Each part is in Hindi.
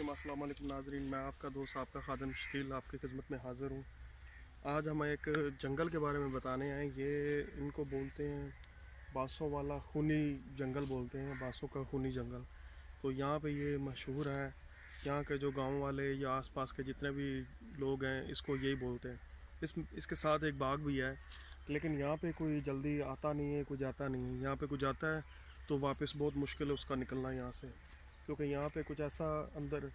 रहीम। अस्सलाम वालेकुम नाजरीन, मैं आपका दोस्त आपका खादिम शकील आपकी खिदमत में हाज़िर हूँ। आज हम एक जंगल के बारे में बताने आए। ये इनको बोलते हैं बांसों वाला खूनी जंगल बोलते हैं, बांसों का खूनी जंगल। तो यहाँ पे ये मशहूर है। यहाँ के जो गांव वाले या आसपास के जितने भी लोग हैं इसको यही बोलते हैं। इसके साथ एक बाग भी है, लेकिन यहाँ पे कोई जल्दी आता नहीं है, कोई जाता नहीं है। यहाँ पे कोई जाता है तो वापस बहुत मुश्किल है उसका निकलना यहाँ से, क्योंकि यहाँ पे कुछ ऐसा अंदर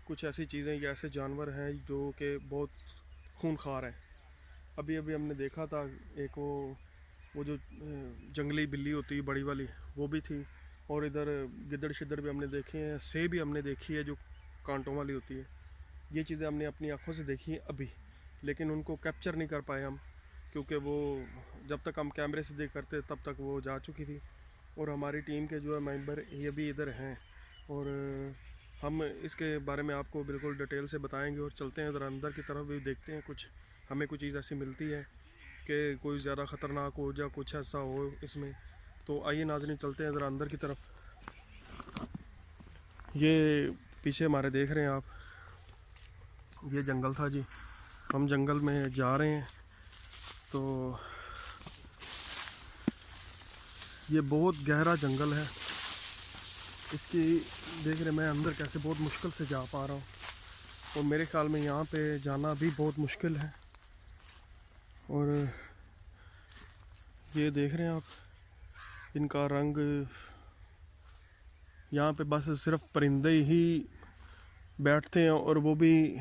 कुछ ऐसी चीज़ें या ऐसे जानवर हैं जो कि बहुत खूनखार हैं। अभी अभी हमने देखा था एक वो जो जंगली बिल्ली होती है बड़ी वाली, वो भी थी। और इधर गिद्दड़ शिद्दड़ भी हमने देखे हैं, सेब भी हमने देखी है जो कांटों वाली होती है। ये चीज़ें हमने अपनी आँखों से देखी हैं अभी, लेकिन उनको कैप्चर नहीं कर पाए हम, क्योंकि वो जब तक हम कैमरे से देख करते तब तक वो जा चुकी थी। और हमारी टीम के जो है मेंबर ये भी इधर हैं, और हम इसके बारे में आपको बिल्कुल डिटेल से बताएंगे। और चलते हैं ज़रा अंदर की तरफ भी, देखते हैं कुछ हमें कुछ चीज़ ऐसी मिलती है कि कोई ज़्यादा ख़तरनाक हो या कुछ ऐसा हो इसमें। तो आइए नाज़रीन, चलते हैं ज़रा अंदर की तरफ। ये पीछे हमारे देख रहे हैं आप, ये जंगल था जी। हम जंगल में जा रहे हैं। तो ये बहुत गहरा जंगल है। इसकी देख रहे मैं अंदर कैसे बहुत मुश्किल से जा पा रहा हूँ, और मेरे ख्याल में यहाँ पे जाना भी बहुत मुश्किल है। और ये देख रहे हैं आप, इनका रंग, यहाँ पे बस सिर्फ परिंदे ही बैठते हैं, और वो भी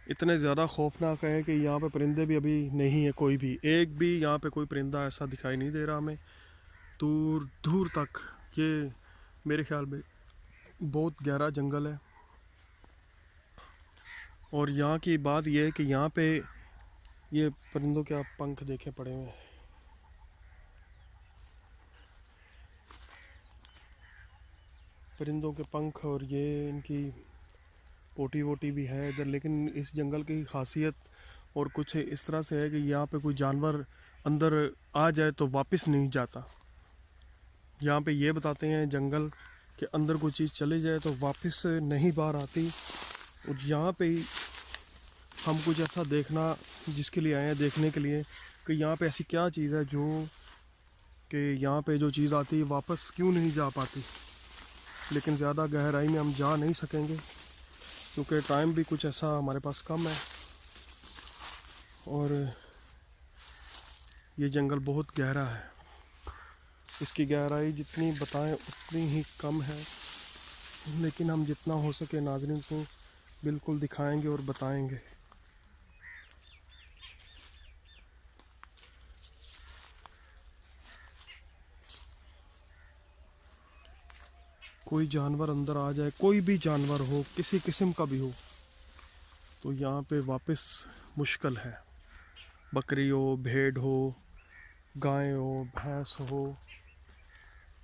इतने ज़्यादा खौफनाक है कि यहाँ पे परिंदे भी अभी नहीं है। कोई भी एक भी यहाँ पे कोई परिंदा ऐसा दिखाई नहीं दे रहा हमें दूर दूर तक। ये मेरे ख्याल में बहुत गहरा जंगल है। और यहाँ की बात यह है कि यहाँ पे ये परिंदों के आप पंख देखे पड़े हुए हैं, परिंदों के पंख, और ये इनकी पोटी वोटी भी है इधर। लेकिन इस जंगल की खासियत और कुछ इस तरह से है कि यहाँ पे कोई जानवर अंदर आ जाए तो वापस नहीं जाता। यहाँ पे ये बताते हैं जंगल के अंदर कोई चीज़ चली जाए तो वापस नहीं बाहर आती। और यहाँ पे ही हम कुछ ऐसा देखना जिसके लिए आए हैं, देखने के लिए कि यहाँ पे ऐसी क्या चीज़ है जो कि यहाँ पे जो चीज़ आती है वापस क्यों नहीं जा पाती। लेकिन ज़्यादा गहराई में हम जा नहीं सकेंगे क्योंकि टाइम भी कुछ ऐसा हमारे पास कम है, और ये जंगल बहुत गहरा है। इसकी गहराई जितनी बताएं उतनी ही कम है, लेकिन हम जितना हो सके नाज़रीन को बिल्कुल दिखाएंगे और बताएंगे। कोई जानवर अंदर आ जाए, कोई भी जानवर हो, किसी किस्म का भी हो, तो यहाँ पे वापस मुश्किल है। बकरी हो, भेड़ हो, गाय हो, भैंस हो,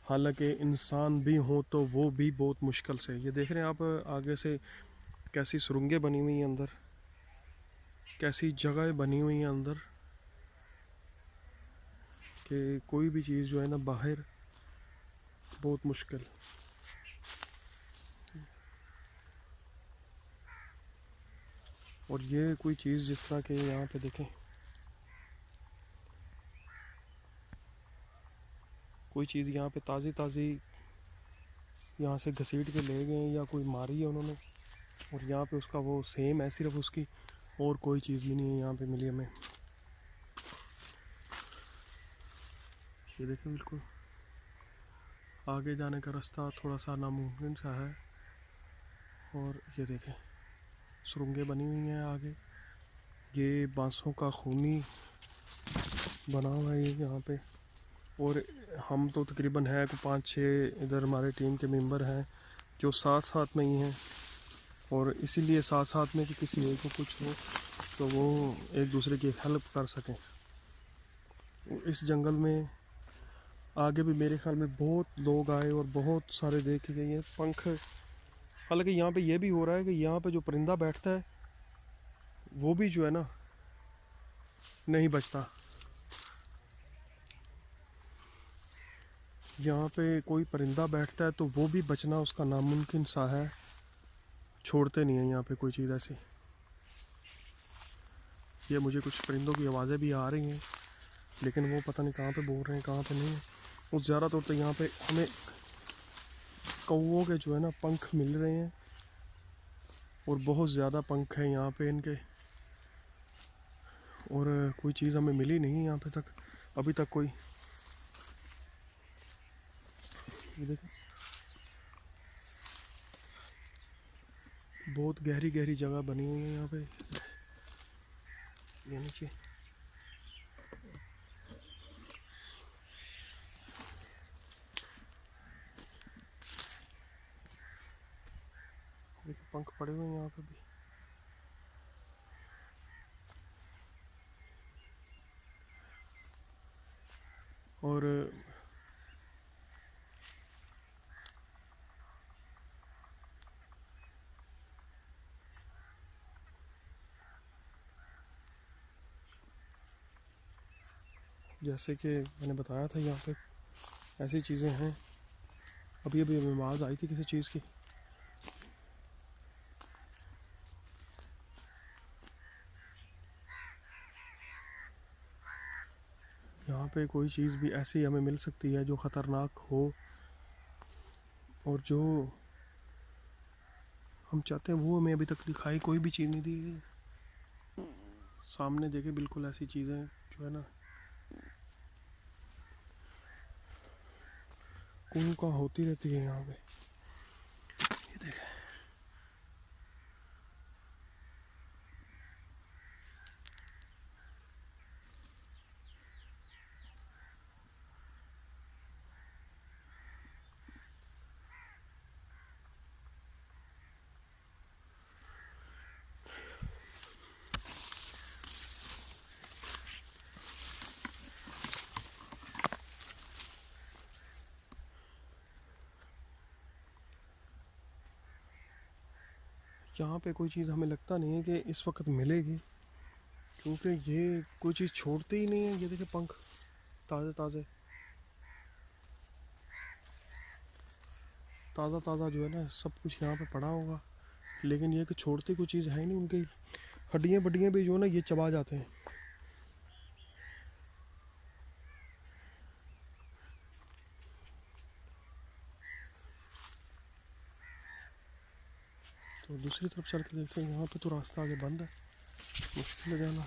हालांकि इंसान भी हो तो वो भी बहुत मुश्किल से। ये देख रहे हैं आप आगे से कैसी सुरंगें बनी हुई हैं अंदर, कैसी जगह बनी हुई हैं अंदर कि कोई भी चीज़ जो है ना बाहर बहुत मुश्किल। और ये कोई चीज़ जिस तरह के यहाँ पे देखें, कोई चीज़ यहाँ पे ताज़ी ताज़ी यहाँ से घसीट के ले गए या कोई मारी है उन्होंने, और यहाँ पे उसका वो सेम है सिर्फ उसकी, और कोई चीज़ भी नहीं है यहाँ पे मिली हमें। ये देखें बिल्कुल आगे जाने का रास्ता थोड़ा सा नामुमकिन सा है। और ये देखें सुरंगें बनी हुई हैं आगे। ये बांसों का खूनी बना हुआ है यहाँ पे। और हम तो तकरीबन है को 5-6 इधर हमारे टीम के मेंबर हैं जो साथ साथ में ही हैं, और इसीलिए साथ साथ में कि किसी एक को कुछ हो तो वो एक दूसरे की हेल्प कर सकें। इस जंगल में आगे भी मेरे ख्याल में बहुत लोग आए और बहुत सारे देखे गए हैं पंख। हालांकि यहाँ पे ये भी हो रहा है कि यहाँ पे जो परिंदा बैठता है वो भी जो है ना नहीं बचता। यहाँ पे कोई परिंदा बैठता है तो वो भी बचना उसका नामुमकिन सा है। छोड़ते नहीं हैं यहाँ पे कोई चीज़ ऐसी। ये मुझे कुछ परिंदों की आवाज़ें भी आ रही हैं, लेकिन वो पता नहीं कहाँ पे बोल रहे हैं कहाँ पे नहीं। और ज़्यादातर तो यहाँ पे हमें कौवों के जो है ना पंख मिल रहे हैं, और बहुत ज़्यादा पंख हैं यहाँ पे इनके। और कोई चीज़ हमें मिली नहीं यहाँ पे तक, अभी तक कोई। ये देखो, बहुत गहरी गहरी जगह बनी हुई है यहाँ पे। ये नीचे देखिए पंख पड़े हुए हैं यहाँ पे भी। और जैसे कि मैंने बताया था यहाँ पे ऐसी चीज़ें हैं। अभी अभी आवाज़ आई थी किसी चीज़ की। यहाँ पे कोई चीज़ भी ऐसी हमें मिल सकती है जो ख़तरनाक हो, और जो हम चाहते हैं वो हमें अभी तक दिखाई कोई भी चीज़ नहीं दी है। सामने देखे बिल्कुल ऐसी चीज़ें जो है ना कहीं का होती रहती है यहाँ पे। ये देख, यहाँ पे कोई चीज़ हमें लगता नहीं है कि इस वक्त मिलेगी, क्योंकि ये कोई चीज़ छोड़ते ही नहीं है। ये देखिए पंख ताज़े ताज़े ताज़ा ताज़ा जो है ना सब कुछ यहाँ पे पड़ा होगा, लेकिन ये कि छोड़ती कोई चीज़ है नहीं। उनकी हड्डियाँ बड्डियाँ भी जो है ना ये चबा जाते हैं। तो दूसरी तरफ चल के देखते हैं। यहाँ पे तो रास्ता आगे बंद है, मुश्किल है जाना।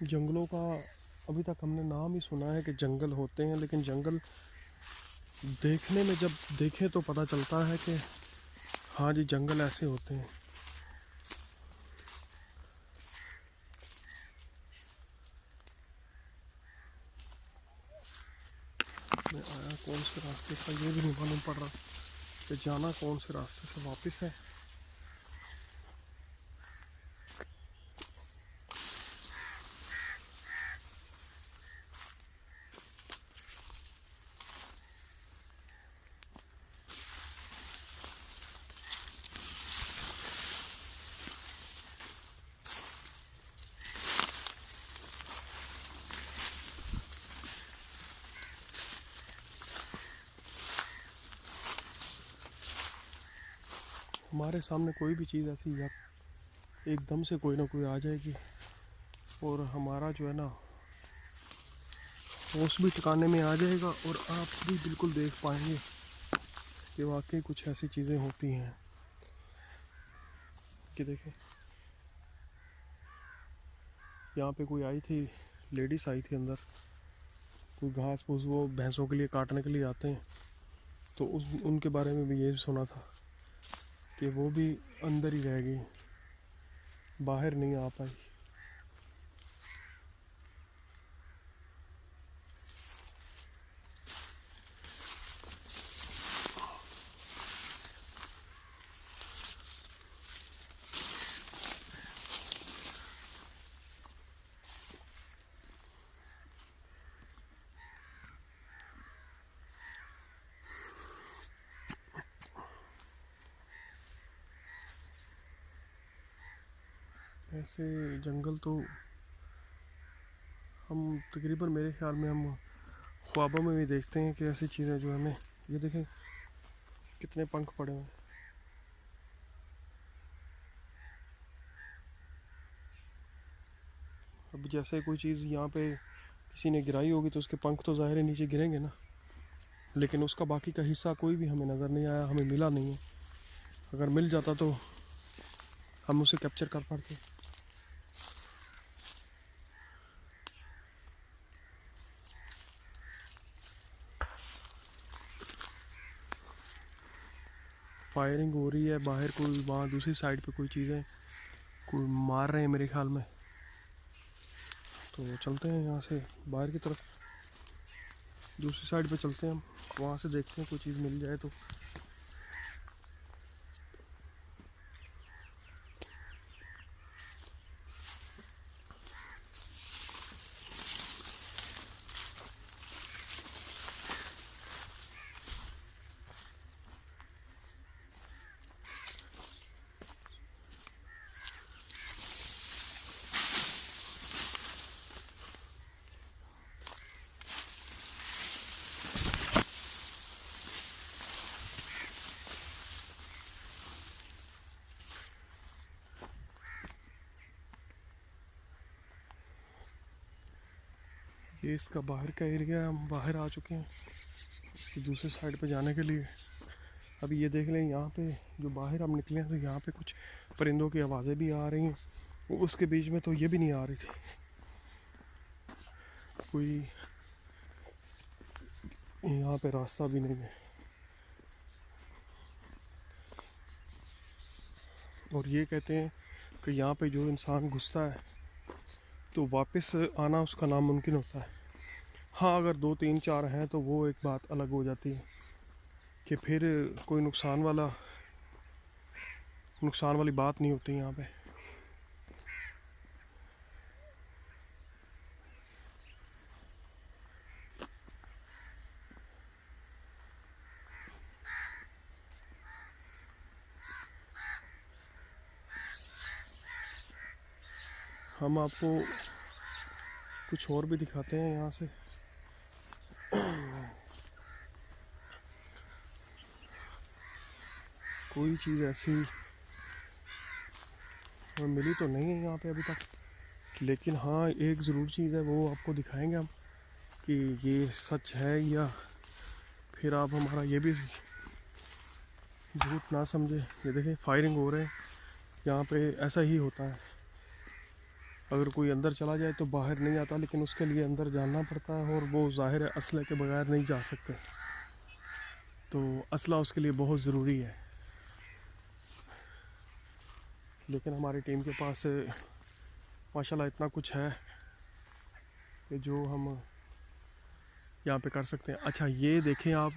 जंगलों का अभी तक हमने नाम ही सुना है कि जंगल होते हैं, लेकिन जंगल देखने में जब देखें तो पता चलता है कि हाँ जी जंगल ऐसे होते हैं। मैं आया कौन से रास्ते से ये भी नहीं मालूम पड़ रहा कि जाना कौन से रास्ते से वापस है। हमारे सामने कोई भी चीज़ ऐसी या एकदम से कोई ना कोई आ जाएगी, और हमारा जो है ना होश भी ठिकाने में आ जाएगा, और आप भी बिल्कुल देख पाएंगे कि वाकई कुछ ऐसी चीज़ें होती हैं। कि देखें यहाँ पे कोई आई थी, लेडीज़ आई थी अंदर, कोई घास फूस वो भैंसों के लिए काटने के लिए आते हैं, तो उनके बारे में भी ये सुना था कि वो भी अंदर ही रह गई, बाहर नहीं आ पाई। ऐसे जंगल तो हम तकरीबन, मेरे ख्याल में हम ख्वाबों में भी देखते हैं कि ऐसी चीज़ें जो हमें, ये देखें कितने पंख पड़े हुए हैं। अब जैसे कोई चीज़ यहाँ पे किसी ने गिराई होगी तो उसके पंख तो ज़ाहिर है नीचे गिरेंगे ना, लेकिन उसका बाकी का हिस्सा कोई भी हमें नज़र नहीं आया, हमें मिला नहीं है। अगर मिल जाता तो हम उसे कैप्चर कर पाते। फायरिंग हो रही है बाहर, कोई वहाँ दूसरी साइड पे कोई चीज़ें कोई मार रहे हैं मेरे ख्याल में। तो चलते हैं यहाँ से बाहर की तरफ, दूसरी साइड पे चलते हैं हम, वहाँ से देखते हैं कोई चीज़ मिल जाए तो। ये इसका बाहर का एरिया, हम बाहर आ चुके हैं इसकी दूसरी साइड पे जाने के लिए। अभी ये देख लें यहाँ पे जो बाहर हम निकले हैं तो यहाँ पे कुछ परिंदों की आवाज़ें भी आ रही हैं, उसके बीच में तो ये भी नहीं आ रही थी कोई, यहाँ पे रास्ता भी नहीं है। और ये कहते हैं कि यहाँ पे जो इंसान घुसता है तो वापस आना उसका नामुमकिन होता है। हाँ, अगर 2 3 4 हैं तो वो एक बात अलग हो जाती है कि फिर कोई नुकसान वाली बात नहीं होती यहाँ पे। हम आपको कुछ और भी दिखाते हैं यहाँ से। कोई चीज़ ऐसी मिली तो नहीं है यहाँ पे अभी तक, लेकिन हाँ एक ज़रूर चीज़ है, वो आपको दिखाएंगे हम कि ये सच है या फिर आप हमारा ये भी झूठ ना समझे। ये देखें फायरिंग हो रहे हैं यहाँ पे, ऐसा ही होता है। अगर कोई अंदर चला जाए तो बाहर नहीं आता, लेकिन उसके लिए अंदर जाना पड़ता है, और वो ज़ाहिर है असले के बगैर नहीं जा सकते, तो असला उसके लिए बहुत ज़रूरी है। लेकिन हमारी टीम के पास माशाल्लाह इतना कुछ है कि जो हम यहाँ पे कर सकते हैं। अच्छा ये देखें आप,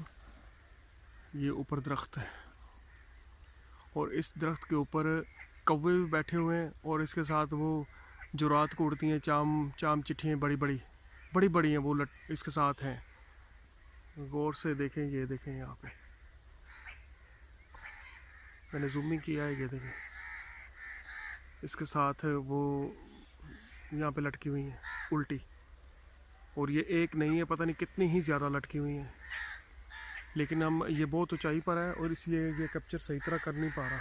ये ऊपर दरख्त है और इस दरख्त के ऊपर कौवे भी बैठे हुए हैं, और इसके साथ वो जो रात को उड़ती हैं चाम चिट्ठियाँ बड़ी बड़ी हैं, वो इसके साथ हैं। गौर से देखें, ये देखें यहाँ पे मैंने जूमिंग किया है, ये देखें इसके साथ वो यहाँ पे लटकी हुई हैं उल्टी, और ये एक नहीं है, पता नहीं कितनी ही ज़्यादा लटकी हुई हैं। लेकिन हम ये बहुत ऊंचाई पर है और इसलिए ये कैप्चर सही तरह कर नहीं पा रहा।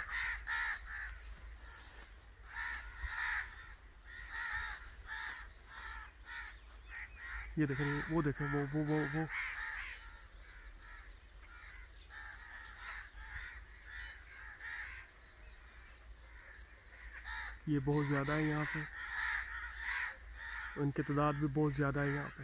ये देखें, वो देखें, वो ये बहुत ज़्यादा है यहाँ पे, उनकी तादाद भी बहुत ज़्यादा है यहाँ पे।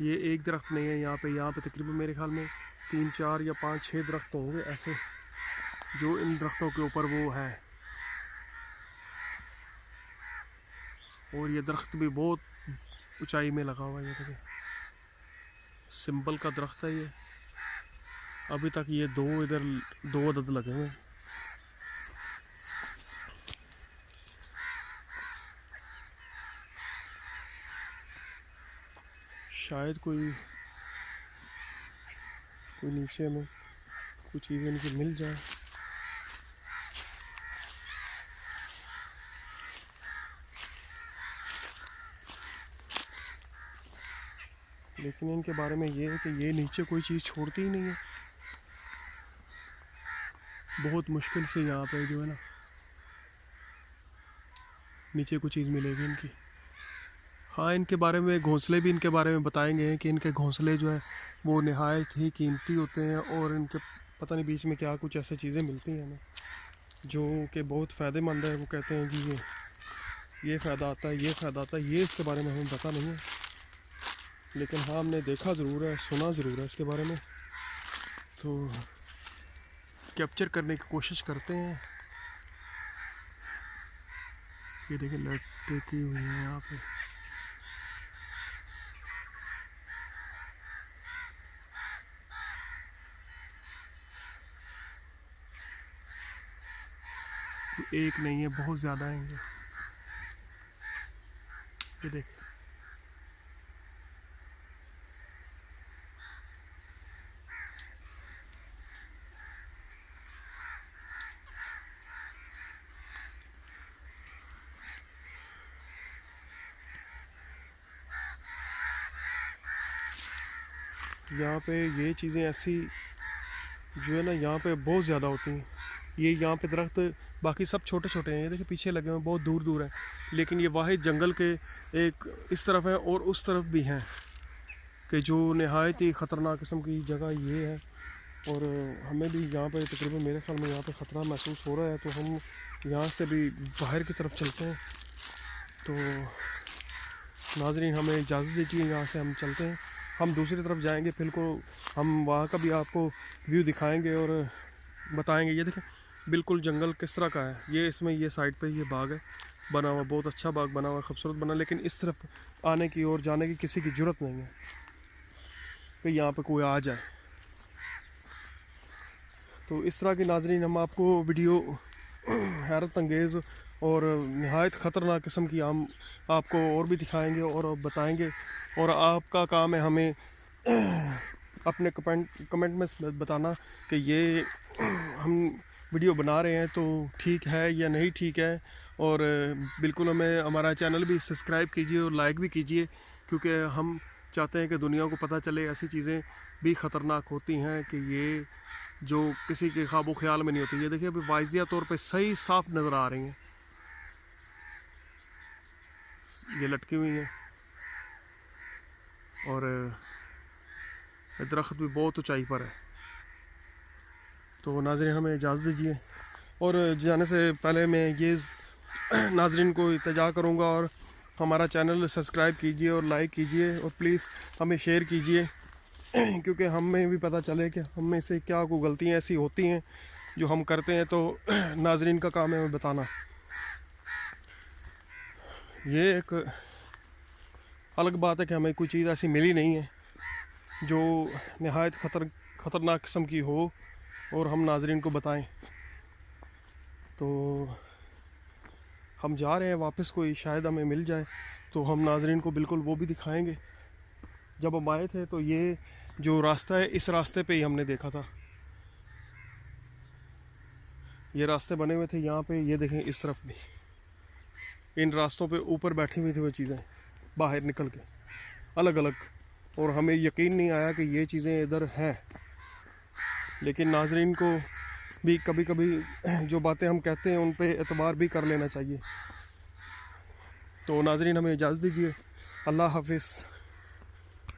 ये एक दरख्त नहीं है यहाँ पे तकरीबन मेरे ख्याल में 3 4 या 5 6 दरख्त होंगे ऐसे, जो इन दरख्तों के ऊपर वो है। और ये दरख्त भी बहुत ऊंचाई में लगा हुआ है, ये देखिए सिंबल का दरख्त है ये। अभी तक ये दो अदद लगे हुए हैं। शायद कोई नीचे में कुछ चीज़ इनकी मिल जाए। लेकिन इनके बारे में ये है कि ये नीचे कोई चीज़ छोड़ती ही नहीं है। बहुत मुश्किल से यहाँ पे जो है ना नीचे कुछ चीज़ मिलेगी इनकी। हाँ, इनके बारे में घोंसले भी इनके बारे में बताएंगे कि इनके घोंसले जो है वो नहायत ही कीमती होते हैं, और इनके पता नहीं बीच में क्या कुछ ऐसी चीज़ें मिलती हैं हमें जो कि बहुत फ़ायदेमंद है। वो कहते हैं जी ये फ़ायदा आता है, ये फ़ायदा आता है, ये इसके बारे में हमें पता नहीं है, लेकिन हाँ हमने देखा ज़रूर है, सुना ज़रूर है इसके बारे में, तो कैप्चर करने की कोशिश करते हैं। ये देखिए लाइट टेकी हुई है यहाँ पे। एक नहीं है, बहुत ज़्यादा आएंगे। ये देखिए यहाँ पे ये चीज़ें ऐसी जो है ना यहाँ पे बहुत ज़्यादा होती हैं। ये यहाँ पे दरख्त बाकी सब छोटे छोटे हैं, ये देखिए पीछे लगे हुए हैं, बहुत दूर दूर हैं, लेकिन ये वाहिद जंगल के एक इस तरफ है और उस तरफ भी हैं कि जो नहायत ही ख़तरनाक किस्म की जगह ये है। और हमें भी यहाँ पे तकरीबन मेरे ख्याल में यहाँ पे ख़तरा महसूस हो रहा है, तो हम यहाँ से भी बाहर की तरफ चलते हैं। तो नाज़रीन हमें इजाज़त दीजिए, यहाँ से हम चलते हैं, हम दूसरी तरफ जाएंगे, फिर को हम वहाँ का भी आपको व्यू दिखाएंगे और बताएंगे। ये देखें बिल्कुल जंगल किस तरह का है। ये इसमें ये साइड पे ये बाग है बना हुआ, बहुत अच्छा बाग बना हुआ, खूबसूरत बना, लेकिन इस तरफ आने की और जाने की किसी की ज़रूरत नहीं है कि यहाँ पे कोई आ जाए। तो इस तरह की नाज़रीन हम आपको वीडियो हैरत अंगेज़ और नहायत ख़तरनाक किस्म की हम आपको और भी दिखाएंगे और बताएंगे, और आपका काम है हमें अपने कमेंट में बताना कि ये हम वीडियो बना रहे हैं तो ठीक है या नहीं ठीक है। और बिल्कुल हमें हमारा चैनल भी सब्सक्राइब कीजिए और लाइक भी कीजिए, क्योंकि हम चाहते हैं कि दुनिया को पता चले ऐसी चीज़ें भी ख़तरनाक होती हैं कि ये जो किसी के ख्वाबो ख्याल में नहीं होती। ये देखिए अभी वाज़िया तौर पे सही साफ नज़र आ रही हैं, ये लटकी हुई हैं, और दरख्त भी बहुत ऊंचाई पर है। तो नाज़रीन हमें इजाज़त दीजिए, और जाने से पहले मैं ये नाज़रीन को इल्तिजा करूँगा और हमारा चैनल सब्सक्राइब कीजिए और लाइक कीजिए और प्लीज़ हमें शेयर कीजिए, क्योंकि हमें भी पता चले कि हम में से क्या कोई गलतियाँ ऐसी होती हैं जो हम करते हैं, तो नाज़रीन का काम है हमें बताना। ये एक अलग बात है कि हमें कोई चीज़ ऐसी मिली नहीं है जो नहायत ख़तरनाक किस्म की हो और हम नाज़रीन को बताएं। तो हम जा रहे हैं वापस, कोई शायद हमें मिल जाए तो हम नाज़रीन को बिल्कुल वो भी दिखाएंगे। जब हम आए थे तो ये जो रास्ता है इस रास्ते पे ही हमने देखा था, ये रास्ते बने हुए थे यहाँ पे। ये देखें इस तरफ भी इन रास्तों पे ऊपर बैठी हुई थी वो चीज़ें बाहर निकल के अलग अलग, और हमें यकीन नहीं आया कि ये चीज़ें इधर हैं। लेकिन नाज़रीन को भी कभी कभी जो बातें हम कहते हैं उन पे एतबार भी कर लेना चाहिए। तो नाज़रीन हमें इजाज़त दीजिए, अल्लाह हाफिज़।